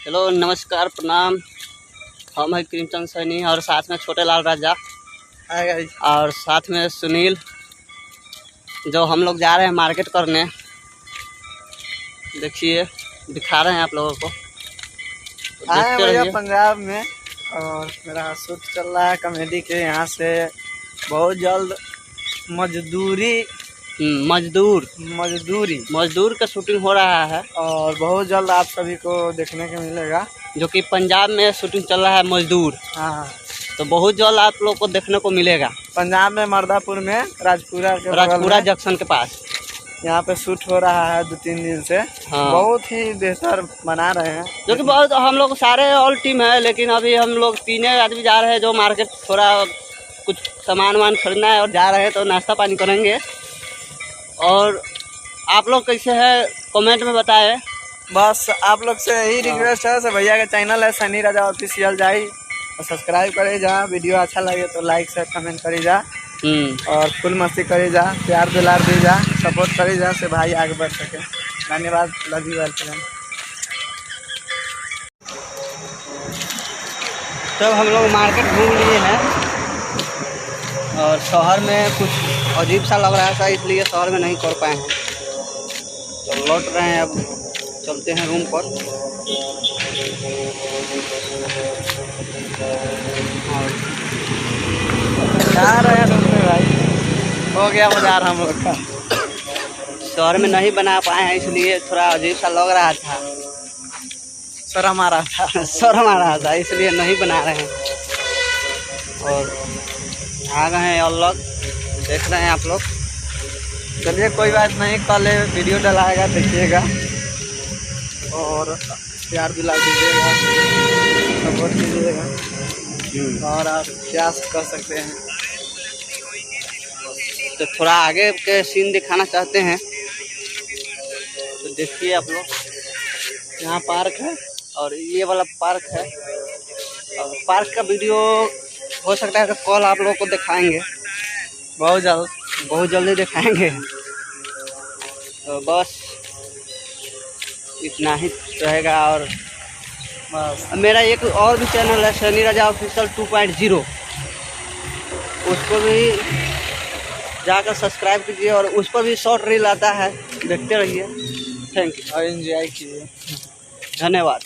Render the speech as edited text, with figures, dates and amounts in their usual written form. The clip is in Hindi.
हेलो नमस्कार प्रणाम। हम है क्रिमचंद सैनी और साथ में छोटे लाल राजा और साथ में सुनील, जो हम लोग जा रहे हैं मार्केट करने। देखिए दिखा रहे हैं आप लोगों को, आए भैया पंजाब में और मेरा शूट चल रहा है कॉमेडी के। यहाँ से बहुत जल्द मजदूर का शूटिंग हो रहा है और बहुत जल्द आप सभी को देखने को मिलेगा, जो कि पंजाब में शूटिंग चल रहा है मजदूर। हाँ, तो बहुत जल्द आप लोग को देखने को मिलेगा। पंजाब में मर्दापुर में राजपुरा जंक्शन के पास यहाँ पे शूट हो रहा है 2-3 दिन से। हाँ। बहुत ही बेहतर बना रहे हैं, जो कि बहुत हम लोग सारे ऑल टीम है, लेकिन अभी हम लोग 3 आदमी जा रहे हैं जो मार्केट थोड़ा कुछ सामान वामान खरीदना है और जा रहे हैं, तो नाश्ता पानी करेंगे। और आप लोग कैसे है कमेंट में बताएं। बस आप लोग से यही रिक्वेस्ट है, भैया का चैनल है सनी राजा ऑफिशियल, जाई और सब्सक्राइब करे जा। वीडियो अच्छा लगे तो लाइक शेयर कमेंट करी जा और फुल मस्ती करी जा, प्यार दुलार दी जा, सपोर्ट करी जा से भाई आगे बढ़ सके। धन्यवाद, लव यू, वेलकम। तब हम लोग मार्केट घूम लिए हैं और शहर में कुछ अजीब सा लग रहा था, इसलिए शहर में नहीं कर पाए हैं। तो लौट रहे हैं, अब चलते हैं रूम पर। जा रहे हैं रूम में भाई, हो गया बाजार हम लोग का। शहर में नहीं बना पाए हैं, इसलिए थोड़ा अजीब सा लग रहा था, शर्म आ रहा था इसलिए नहीं बना रहे हैं। और आ गए हैं और लोग देख रहे हैं आप लोग। चलिए कोई बात नहीं, कल वीडियो डलाएगा, देखिएगा और प्यार दिला दीजिएगा, सपोर्ट कीजिएगा। और आप क्या कर सकते हैं, तो थोड़ा आगे के सीन दिखाना चाहते हैं, तो देखिए आप लोग। यहाँ पार्क है और ये वाला पार्क है, और पार्क का वीडियो हो सकता है कि कल आप लोगों को दिखाएंगे, बहुत जल्दी दिखाएंगे। तो बस इतना ही रहेगा। और बस मेरा एक और भी चैनल है सनी राजा ऑफिशियल 2.0, उसको भी जाकर सब्सक्राइब कीजिए और उस पर भी शॉर्ट रील आता है, देखते रहिए। थैंक यू और एंजॉय कीजिए। धन्यवाद।